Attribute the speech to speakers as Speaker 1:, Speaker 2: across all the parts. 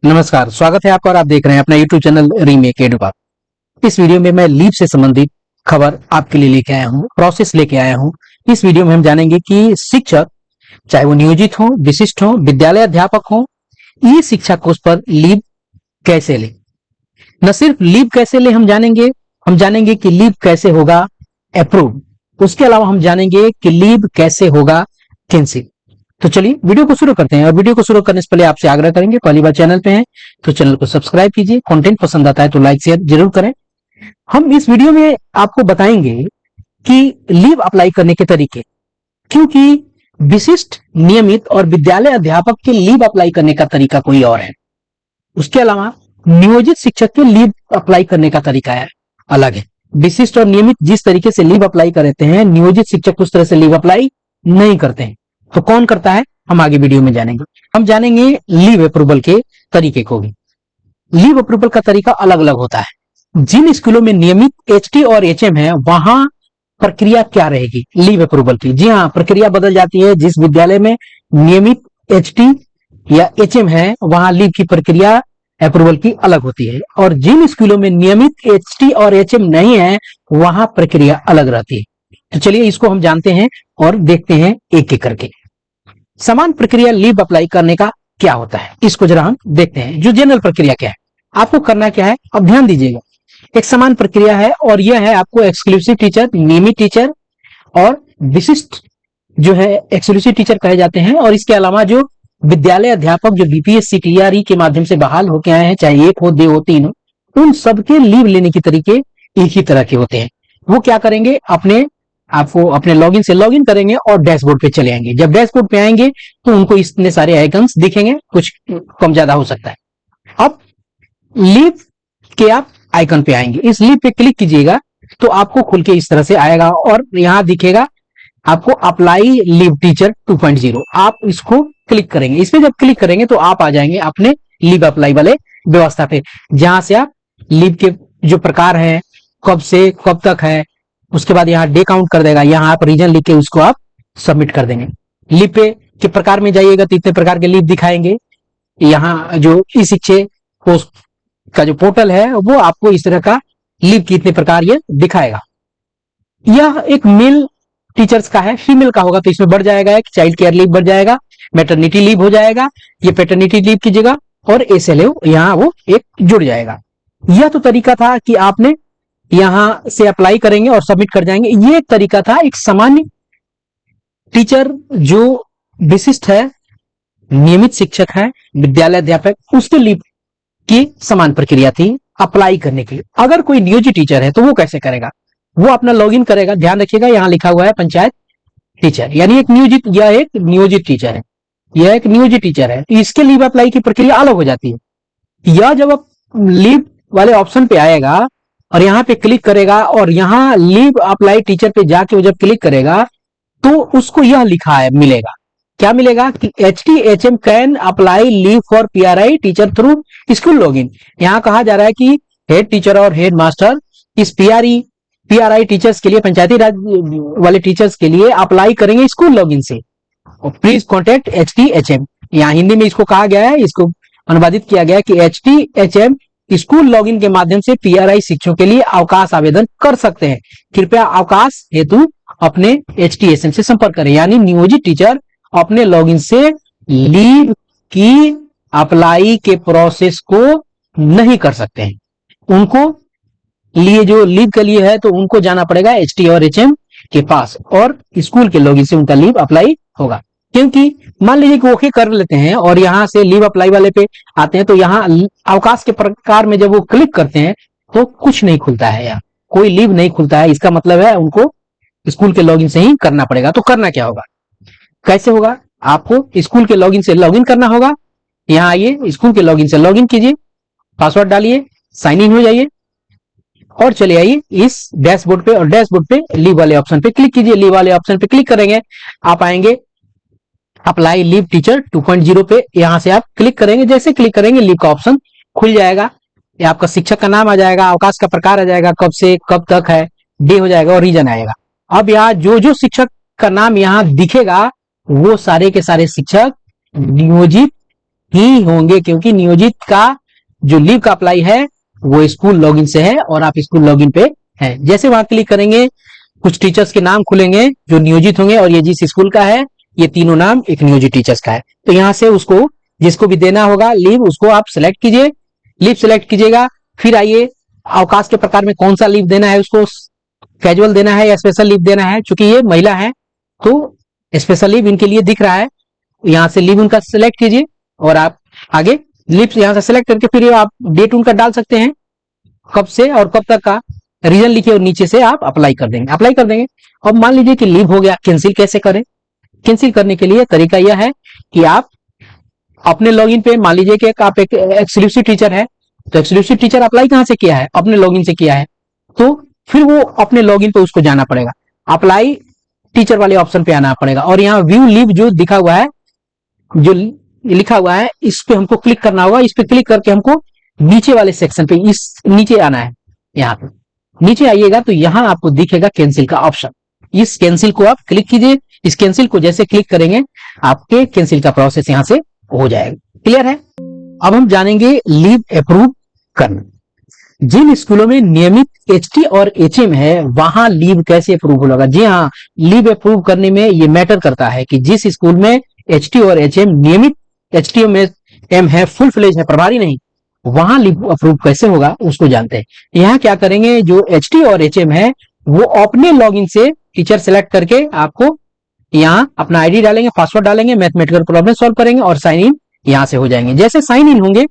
Speaker 1: नमस्कार, स्वागत है आपका और आप देख रहे हैं अपना YouTube चैनल रीमेक एडुपाप। इस वीडियो में मैं लीव से संबंधित खबर आपके लिए लेके आया हूँ, प्रोसेस लेके आया हूँ। इस वीडियो में हम जानेंगे कि शिक्षक, चाहे वो नियोजित हो, विशिष्ट हो, विद्यालय अध्यापक हो, ई शिक्षा कोष पर लीव कैसे ले। न सिर्फ लीव कैसे ले हम जानेंगे कि लीव कैसे होगा अप्रूव। उसके अलावा हम जानेंगे कि लीव कैसे होगा कैंसिल। तो चलिए वीडियो को शुरू करते हैं। और वीडियो को शुरू करने से पहले आपसे आग्रह करेंगे, पहली बार चैनल पे हैं तो चैनल को सब्सक्राइब कीजिए। कंटेंट पसंद आता है तो लाइक शेयर जरूर करें। हम इस वीडियो में आपको बताएंगे कि लीव अप्लाई करने के तरीके, क्योंकि विशिष्ट, नियमित और विद्यालय अध्यापक के लीव अप्लाई करने का तरीका कोई और है। उसके अलावा नियोजित शिक्षक के लीव अप्लाई करने का तरीका है अलग है। विशिष्ट और नियमित जिस तरीके से लीव अप्लाई करते हैं, नियोजित शिक्षक उस तरह से लीव अप्लाई नहीं करते हैं। तो कौन करता है, हम आगे वीडियो में जानेंगे। हम जानेंगे लीव अप्रूवल के तरीके को भी। लीव अप्रूवल का तरीका अलग अलग होता है। जिन स्कूलों में नियमित एचटी और एचएम है, वहां प्रक्रिया क्या रहेगी लीव अप्रूवल की। जी हाँ, प्रक्रिया बदल जाती है। जिस विद्यालय में नियमित एचटी या एचएम है, वहां लीव की प्रक्रिया अप्रूवल की अलग होती है। और जिन स्कूलों में नियमित एचटी और एचएम नहीं है, वहां प्रक्रिया अलग रहती है। तो चलिए इसको हम जानते हैं और देखते हैं एक एक करके। समान प्रक्रिया लीव अप्लाई करने का क्या होता है, इसको जरा हम देखते हैं। जो जनरल प्रक्रिया क्या है, आपको करना क्या है, अब ध्यान दीजिएगा। एक समान प्रक्रिया है और यह है आपको एक्सक्लूसिव टीचर, नियमित टीचर और विशिष्ट जो है एक्सक्लूसिव टीचर कहे जाते हैं। और इसके अलावा जो विद्यालय अध्यापक जो बीपीएससी टीआरई के माध्यम से बहाल होके आए हैं, चाहे एक हो, दो हो, तीन हो, उन सबके लीव लेने के तरीके एक ही तरह के होते हैं। वो क्या करेंगे, आपको अपने लॉगिन से लॉगिन करेंगे और डैशबोर्ड पे चले आएंगे। जब डैशबोर्ड पे आएंगे तो उनको इतने सारे आइकन्स दिखेंगे, कुछ कम ज्यादा हो सकता है। अब लीव के आप आइकन पे आएंगे, इस लीव पे क्लिक कीजिएगा तो आपको खुल के इस तरह से आएगा और यहां दिखेगा आपको अप्लाई लीव टीचर 2.0। आप इसको क्लिक करेंगे। इस पे जब क्लिक करेंगे तो आप आ जाएंगे अपने लीव अप्लाई वाले व्यवस्था पे, जहां से आप लीव के जो प्रकार है, कब से कब तक है, उसके बाद यहाँ डे काउंट कर देगा। यहाँ आप रीजन लिख के उसको आप सबमिट कर देंगे। लीव पे के प्रकार में जाइएगा तो इतने प्रकार के लीव दिखाएंगे। यहाँ जो ई शिक्षे कोष का जो पोर्टल है, वो आपको इस तरह का लीव की इतने प्रकार ये दिखाएगा। यह एक मेल टीचर्स का है, फीमेल का होगा तो इसमें बढ़ जाएगा, एक चाइल्ड केयर लीव बढ़ जाएगा, मैटरनिटी लीव हो जाएगा, ये पैटर्निटी लीव की जगह, और एसएलओ यहाँ वो एक जुड़ जाएगा। यह तो तरीका था कि आपने यहां से अप्लाई करेंगे और सबमिट कर जाएंगे। ये एक तरीका था एक सामान्य टीचर जो विशिष्ट है, नियमित शिक्षक है, विद्यालय अध्यापक, उसके लीव की समान प्रक्रिया थी अप्लाई करने के लिए। अगर कोई नियोजित टीचर है तो वो कैसे करेगा, वो अपना लॉगिन करेगा। ध्यान रखिएगा, यहां लिखा हुआ है पंचायत टीचर, यानी एक नियोजित, यह एक नियोजित टीचर है, यह एक नियोजित टीचर है। इसके लीव अप्लाई की प्रक्रिया अलग हो जाती है। यह जब आप लीव वाले ऑप्शन पे आएगा और यहाँ पे क्लिक करेगा और यहाँ लीव अप्लाई टीचर पे जाके वो जब क्लिक करेगा तो उसको यह लिखा है, मिलेगा क्या, मिलेगा कि HTHM can apply leave for PRI teacher through school login. यहाँ कहा जा रहा है कि हेड टीचर और हेड मास्टर इस PRI टीचर्स के लिए, पंचायती राज वाले टीचर्स के लिए अप्लाई करेंगे स्कूल लॉगिन से। और प्लीज कॉन्टेक्ट HTHM, यहाँ हिंदी में इसको कहा गया है, इसको अनुवादित किया गया है कि HTHM स्कूल लॉगिन के माध्यम से PRI शिक्षकों के लिए अवकाश आवेदन कर सकते हैं। कृपया अवकाश हेतु अपने HTHM से संपर्क करें। यानी नियोजित टीचर अपने लॉगिन से लीव की अप्लाई के प्रोसेस को नहीं कर सकते हैं। उनको लिए जो लीव के लिए है तो उनको जाना पड़ेगा HT और HM के पास और स्कूल के लॉगिन से उनका लीव अप्लाई होगा। क्योंकि मान लीजिए कि ओके कर लेते हैं और यहां से लीव अप्लाई वाले पे आते हैं तो यहाँ अवकाश के प्रकार में जब वो क्लिक करते हैं तो कुछ नहीं खुलता है, यहाँ कोई लीव नहीं खुलता है। इसका मतलब है उनको स्कूल के लॉगिन से ही करना पड़ेगा। तो करना क्या होगा, कैसे होगा, आपको स्कूल के लॉगिन से लॉगिन करना होगा। यहाँ आइए, स्कूल के लॉगिन से लॉगिन कीजिए, पासवर्ड डालिए, साइन इन हो जाइए और चले आइए इस डैशबोर्ड पे और डैशबोर्ड पे लीव वाले ऑप्शन पे क्लिक कीजिए। लीव वाले ऑप्शन पे क्लिक करेंगे, आप आएंगे अप्लाई लीव टीचर 2.0 पे। यहां से आप क्लिक करेंगे, जैसे क्लिक करेंगे लीव का ऑप्शन खुल जाएगा। ये आपका शिक्षक का नाम आ जाएगा, अवकाश का प्रकार आ जाएगा, कब से कब तक है, डे हो जाएगा और रीजन आएगा। अब यहाँ जो जो शिक्षक का नाम यहाँ दिखेगा वो सारे के सारे शिक्षक नियोजित ही होंगे, क्योंकि नियोजित का जो लीव का अप्लाई है वो स्कूल लॉगिन से है और आप स्कूल लॉगिन पे हैं। जैसे वहां क्लिक करेंगे कुछ टीचर्स के नाम खुलेंगे जो नियोजित होंगे और ये जिस स्कूल का है ये तीनों नाम एक नियोजित टीचर्स का है। तो यहाँ से उसको जिसको भी देना होगा लीव उसको आप सिलेक्ट कीजिए, लीव सिलेक्ट कीजिएगा। फिर आइए अवकाश के प्रकार में कौन सा लीव देना है, उसको कैजुअल देना है या स्पेशल लीव देना है। चूंकि ये महिला है तो स्पेशल लीव इनके लिए दिख रहा है, यहाँ से लीव उनका सिलेक्ट कीजिए और आप आगे लीव यहाँ से सिलेक्ट करके फिर आप डेट उनका डाल सकते हैं, कब से और कब तक का रीजन लिखिए और नीचे से आप अप्लाई कर देंगे। अब मान लीजिए कि लीव हो गया, कैंसिल कैसे करें? कैंसिल करने के लिए तरीका यह है कि आप अपने लॉगिन पे, मान लीजिए कि आप एक एक्सक्लूसिव टीचर है तो एक्सक्लूसिव टीचर अप्लाई कहां से किया है? अपने लॉगिन से किया है, तो फिर वो अपने लॉगिन पे उसको जाना पड़ेगा, अप्लाई टीचर वाले ऑप्शन पे आना पड़ेगा और यहाँ व्यू लीव जो दिखा हुआ है, जो लिखा हुआ है, इस पे हमको क्लिक करना होगा। इस पे क्लिक करके हमको नीचे वाले सेक्शन पे इस नीचे आना है। यहाँ पे नीचे आइएगा तो यहाँ आपको दिखेगा कैंसिल का ऑप्शन, इस कैंसिल को आप क्लिक कीजिए। इस कैंसिल को जैसे क्लिक करेंगे आपके कैंसिल का प्रोसेस यहाँ से हो जाएगा। क्लियर है? अब हम जानेंगे लीव अप्रूव करना। जिन स्कूलों में नियमित एचटी और एचएम है वहां लीव कैसे अप्रूव होगा? जी हाँ, लीव अप्रूव करने में ये मैटर करता है कि जिस स्कूल में एचटी और एचएम नियमित एचटी में एम है, फुल फ्लेज है, प्रभारी नहीं, वहां लीव अप्रूव कैसे होगा उसको जानते हैं। यहाँ क्या करेंगे, जो एचटी और एचएम है वो अपने लॉगिन से टीचर सेलेक्ट करके आपको यहाँ अपना आईडी डालेंगे, पासवर्ड डालेंगे, मैथमेटिकल प्रॉब्लम सॉल्व करेंगे और साइन इन यहाँ से हो जाएंगे। जैसे साइन इन होंगे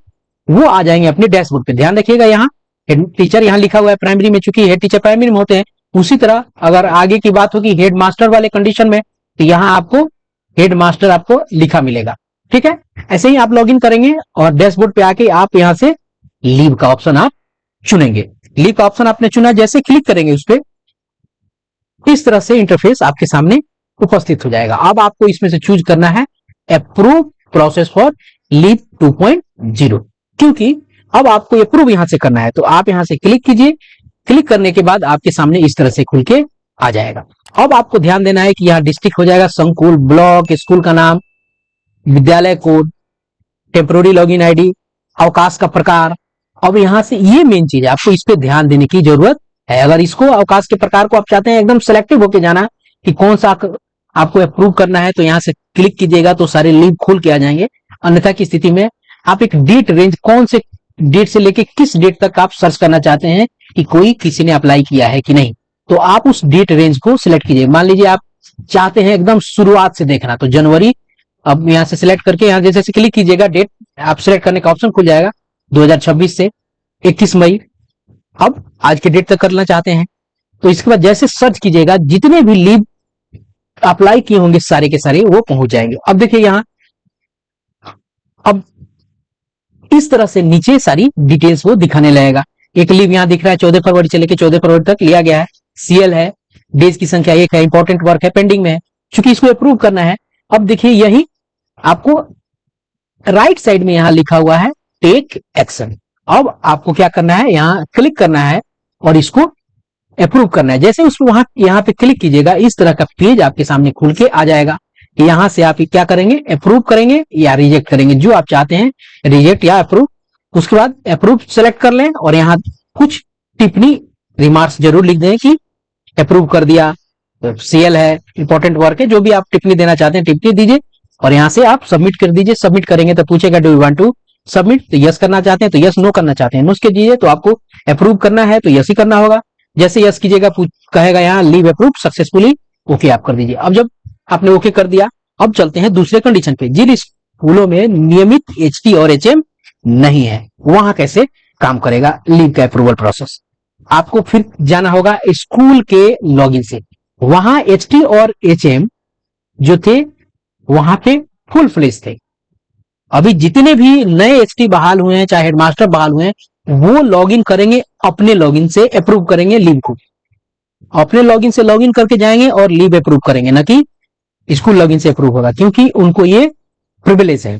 Speaker 1: वो आ जाएंगे अपने डैशबोर्ड पे। ध्यान रखिएगा यहाँ हेड टीचर यहाँ लिखा हुआ है प्राइमरी में, चूंकि हेड टीचर प्राइमरी में होते हैं। उसी तरह अगर आगे की बात होगी हेड मास्टर वाले कंडीशन में तो यहाँ आपको हेड मास्टर आपको लिखा मिलेगा। ठीक है, ऐसे ही आप लॉगिन करेंगे और डैशबोर्ड पे आके आप यहाँ से लीव का ऑप्शन आप चुनेंगे। लीव का ऑप्शन आपने चुना, जैसे क्लिक करेंगे उस पर इस तरह से इंटरफेस आपके सामने उपस्थित हो जाएगा। अब आपको इसमें से चूज करना है अप्रूव प्रोसेस फॉर लीव 2.0, क्योंकि अब आपको अप्रूव यहां से करना है। तो आप यहां से क्लिक कीजिए, क्लिक करने के बाद आपके सामने इस तरह से खुल के आ जाएगा। अब आपको ध्यान देना है कि यहाँ डिस्ट्रिक्ट हो जाएगा, संकुल, ब्लॉक, स्कूल का नाम, विद्यालय कोड, टेम्पोररी लॉगिन आईडी, अवकाश का प्रकार। अब यहां से ये मेन चीज है, आपको इस पे ध्यान देने की जरूरत है। अगर इसको अवकाश के प्रकार को आप चाहते हैं एकदम सिलेक्टिव होके जाना कि कौन सा आपको अप्रूव करना है, तो यहाँ से क्लिक कीजिएगा तो सारे लीव खुल के आ जाएंगे। अन्यथा की स्थिति में आप एक डेट रेंज, कौन से डेट से लेके किस डेट तक आप सर्च करना चाहते हैं कि कोई किसी ने अप्लाई किया है कि नहीं, तो आप उस डेट रेंज को सिलेक्ट कीजिए। मान लीजिए आप चाहते हैं एकदम शुरुआत से देखना, तो जनवरी, अब यहाँ से सिलेक्ट करके यहाँ जैसे क्लिक कीजिएगा, डेट आप सिलेक्ट करने का ऑप्शन खुल जाएगा 2026 से 31 मई, अब आज के डेट तक करना चाहते हैं तो इसके बाद जैसे सर्च कीजिएगा जितने भी लीव अप्लाई किए होंगे सारे के सारे वो पहुंच जाएंगे। अब देखिए यहाँ अब इस तरह से नीचे सारी डिटेल्स वो दिखाने लगेगा। एक लीव यहाँ दिख रहा है 14 फरवरी से लेकर 14 फरवरी तक लिया गया है, सीएल है, डेज की संख्या 1 है, इंपॉर्टेंट वर्क है, पेंडिंग में है, चूंकि इसको अप्रूव करना है। अब देखिए यही आपको राइट साइड में यहाँ लिखा हुआ है टेक एक्शन। अब आपको क्या करना है, यहाँ क्लिक करना है और इसको अप्रूव करना है। जैसे उसको वहां यहाँ पे क्लिक कीजिएगा इस तरह का पेज आपके सामने खुल के आ जाएगा। यहां से आप क्या करेंगे, अप्रूव करेंगे या रिजेक्ट करेंगे, जो आप चाहते हैं, रिजेक्ट या अप्रूव। उसके बाद अप्रूव सेलेक्ट कर लें और यहाँ कुछ टिप्पणी रिमार्क्स जरूर लिख दें कि अप्रूव कर दिया, सीएल है, इंपॉर्टेंट वर्क है, जो भी आप टिप्पणी देना चाहते हैं टिप्पणी दीजिए और यहाँ से आप सबमिट कर दीजिए। सबमिट करेंगे तो पूछेगा do you want to submit, तो यस करना चाहते हैं तो यस, नो करना चाहते हैं नो के दीजिए। तो आपको अप्रूव करना है तो यस ही करना होगा। जैसे यस कीजिएगा कहेगा यहाँ लीव अप्रूव सक्सेसफुली, ओके आप कर दीजिए। अब जब आपने ओके कर दिया, अब चलते हैं दूसरे कंडीशन पे। जिन स्कूलों में नियमित एचटी और एचएम नहीं है वहां कैसे काम करेगा लीव का अप्रूवल प्रोसेस। आपको फिर जाना होगा स्कूल के लॉगिन से, वहां एचटी और एचएम जो थे वहां पे फुल फ्लेज थे। अभी जितने भी नए एचटी बहाल हुए हैं चाहे हेडमास्टर बहाल हुए हैं वो लॉगिन करेंगे, अपने लॉगिन से अप्रूव करेंगे लीव को, अपने लॉगिन से लॉगिन करके जाएंगे और लीव अप्रूव करेंगे, ना कि स्कूल लॉगिन से अप्रूव होगा, क्योंकि उनको ये प्रिविलेज है।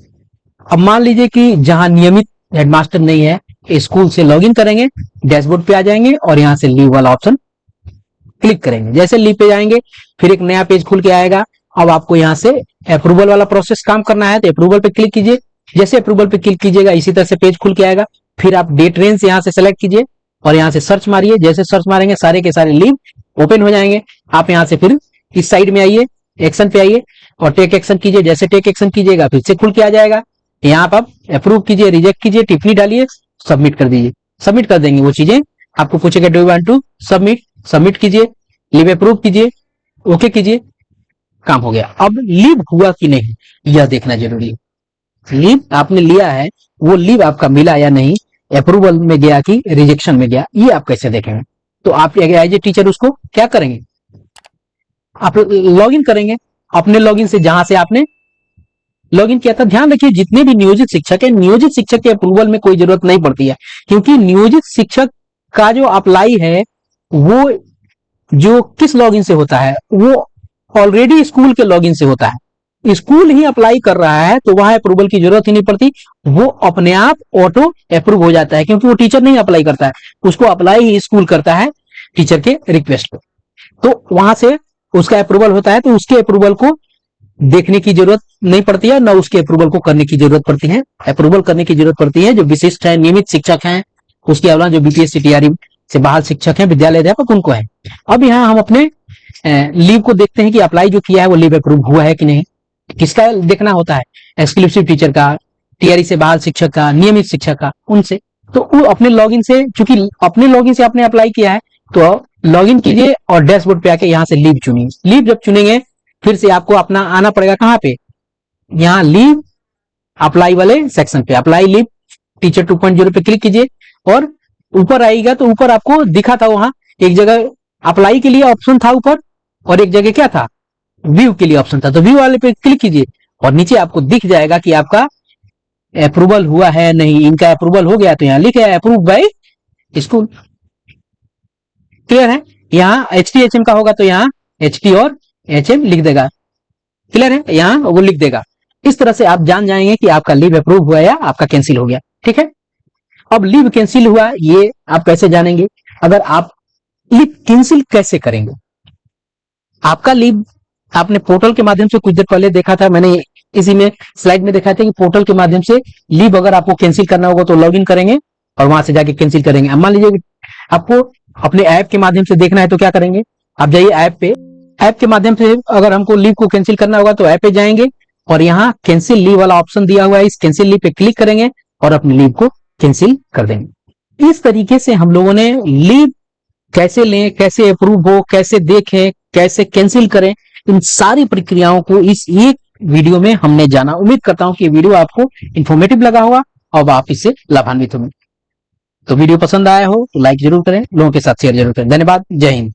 Speaker 1: अब मान लीजिए कि जहां नियमित हेडमास्टर नहीं है, स्कूल से लॉगिन करेंगे, डैशबोर्ड पे आ जाएंगे और यहां से लीव वाला ऑप्शन क्लिक करेंगे। जैसे लीव पे जाएंगे फिर एक नया पेज खुल के आएगा। अब आपको यहाँ से अप्रूवल वाला प्रोसेस काम करना है तो अप्रूवल पे क्लिक कीजिए, जैसे अप्रूवल पे क्लिक कीजिएगा इसी तरह से पेज खुल के आएगा। फिर आप डेट रेंज यहाँ से सेलेक्ट कीजिए और यहाँ से सर्च मारिए। जैसे सर्च मारेंगे सारे के सारे लीव ओपन हो जाएंगे। आप यहाँ से फिर इस साइड में आइए, एक्शन पे आइए और टेक एक्शन कीजिए। जैसे टेक एक्शन कीजिएगा फिर से खुल के आ जाएगा। यहाँ पर आप अप्रूव कीजिए, रिजेक्ट कीजिए, टिप्पणी डालिए, सबमिट कर दीजिए। सबमिट कर देंगे वो चीजें आपको पूछेगा do you want to submit, submit कीजिए, लीव अप्रूव कीजिए, ओके कीजिए, काम हो गया। अब लीव हुआ कि नहीं यह देखना जरूरी है। लीव आपने लिया है, वो लीव आपका मिला या नहीं, अप्रूवल में गया कि रिजेक्शन में गया, ये आप कैसे देखेंगे? तो आप एज ए टीचर उसको क्या करेंगे, आप लॉगिन करेंगे अपने लॉगिन से जहां से आपने लॉगिन किया था। ध्यान रखिए जितने भी नियोजित शिक्षक है, नियोजित शिक्षक के अप्रूवल में कोई जरूरत नहीं पड़ती है, क्योंकि नियोजित शिक्षक का जो अप्लाई है वो जो किस लॉगिन से होता है, वो ऑलरेडी स्कूल के लॉगिन से होता है। स्कूल ही अप्लाई कर रहा है तो वहां अप्रूवल की जरूरत ही नहीं पड़ती, वो अपने आप ऑटो अप्रूव हो जाता है, क्योंकि वो टीचर नहीं अप्लाई करता है, उसको अप्लाई ही स्कूल करता है टीचर के रिक्वेस्ट पे। तो वहां से उसका अप्रूवल होता है, तो उसके अप्रूवल को देखने की जरूरत नहीं पड़ती है, ना उसके अप्रूवल को करने की जरूरत पड़ती है। अप्रूवल करने की जरूरत पड़ती है जो विशिष्ट है, नियमित शिक्षक हैं, उसके अलावा जो बीपीएससी टीआरई से बहाल शिक्षक हैं, विद्यालय अध्यापक, उनको है। अब यहाँ हम अपने लीव को देखते हैं कि अप्लाई जो किया है वो लीव अप्रूव हुआ है कि नहीं। किसका देखना होता है? एक्सक्लूसिव टीचर का, टीआरई से बहाल शिक्षक का, नियमित शिक्षक का, उनसे। तो वो अपने लॉगिन से, चूंकि अपने लॉगिन से आपने अप्लाई किया है, तो लॉगिन कीजिए और डैशबोर्ड पे आके यहाँ से लीव चुनिए। लीव जब चुनेंगे फिर से आपको अपना आना पड़ेगा कहाँ पे, यहाँ लीव अप्लाई वाले सेक्शन पे, अप्लाई लीव टीचर 2.0 पे क्लिक कीजिए और ऊपर आएगा तो ऊपर आपको दिखा था वहां एक जगह अप्लाई के लिए ऑप्शन था ऊपर, और एक जगह क्या था, व्यू के लिए ऑप्शन था। तो व्यू वाले पे क्लिक कीजिए और नीचे आपको दिख जाएगा कि आपका अप्रूवल हुआ है नहीं। इनका अप्रूवल हो गया तो यहाँ लिखे है अप्रूव बाय स्कूल। क्लियर है? यहाँ HTHM का होगा तो यहाँ HT और HM लिख देगा। क्लियर है? यहाँ वो लिख देगा। इस तरह से आप जान जाएंगे कि आपका लीव अप्रूव हुआ या आपका कैंसिल हो गया। ठीक है, अब लीव कैंसिल हुआ ये आप कैसे जानेंगे? अगर आप लीव कैंसिल कैसे करेंगे, आपका लीव आपने पोर्टल के माध्यम से कुछ देर पहले देखा था, मैंने इसी में स्लाइड में देखा था कि पोर्टल के माध्यम से लीव अगर आपको कैंसिल करना होगा तो लॉगिन करेंगे और वहां से जाके कैंसिल करेंगे। अब मान लीजिए आपको अपने ऐप के माध्यम से देखना है तो क्या करेंगे, आप जाइए ऐप पे, ऐप के माध्यम से अगर हमको लीव को कैंसिल करना होगा तो ऐप पे जाएंगे और यहाँ कैंसिल लीव वाला ऑप्शन दिया हुआ है, इस कैंसिल लीव पे क्लिक करेंगे और अपनी लीव को कैंसिल कर देंगे। इस तरीके से हम लोगों ने लीव कैसे लें, कैसे अप्रूव हो, कैसे देखें, कैसे कैंसिल करें, इन सारी प्रक्रियाओं को इस एक वीडियो में हमने जाना। उम्मीद करता हूं कि ये वीडियो आपको इंफॉर्मेटिव लगा होगा और आप इससे लाभान्वित होंगे। तो वीडियो पसंद आया हो तो लाइक जरूर करें, लोगों के साथ शेयर जरूर करें। धन्यवाद, जय हिंद।